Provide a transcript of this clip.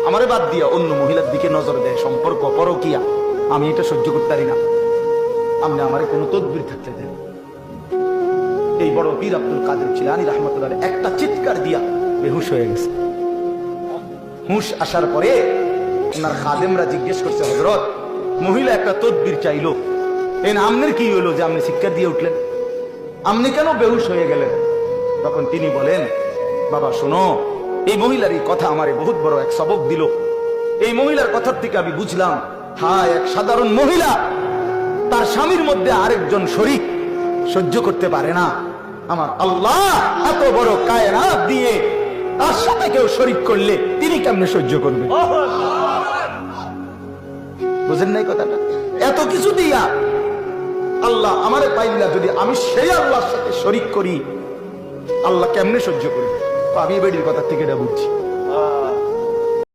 আমারে বাদ দিয়া অন্য মহিলার দিকে নজর দেয়, সম্পর্ক পরকিয়া, আমি এটা সহ্য করতে পারি না, আপনি আমারে কোনো তদবির থাকতে দেন। এই বড় পীর আব্দুল কাদের জিলানী রাহমাতুল্লাহ একটা চিৎকার দিয়া বেহুশ হয়ে গেছে। হুশ আসার পরে ওনার খাদেমরা জিজ্ঞেস করছে, হযরত মহিলা একটা তদবির চাইলো, আমনের কি হইলো যে আপনি চিৎকার দিয়ে উঠলেন, আপনি কেন বেহুশ হয়ে গেলেন? তখন তিনি বলেন, বাবা শোনো, এই মহিলার এই কথা আমারে বহুত বড় এক সবক দিল। এই মহিলার কথার থেকে আমি বুঝলাম, হ্যাঁ, এক সাধারণ মহিলা তার স্বামীর মধ্যে আরেকজন শরীক সহ্য করতে পারে না, আমার আল্লাহ এত বড় কায়নাত দিয়ে তার সাথে কেউ শরীক করলে তিনি কেমনে সহ্য করবে? বুঝেন নাই কথাটা? এত কিছু দিয়া আল্লাহ আমারে পাইলা, যদি আমি সেই আল্লাহর সাথে শরীক করি, আল্লাহ কেমনে সহ্য করবে? আমি বেডির কথা থেকে এটা বুঝছি।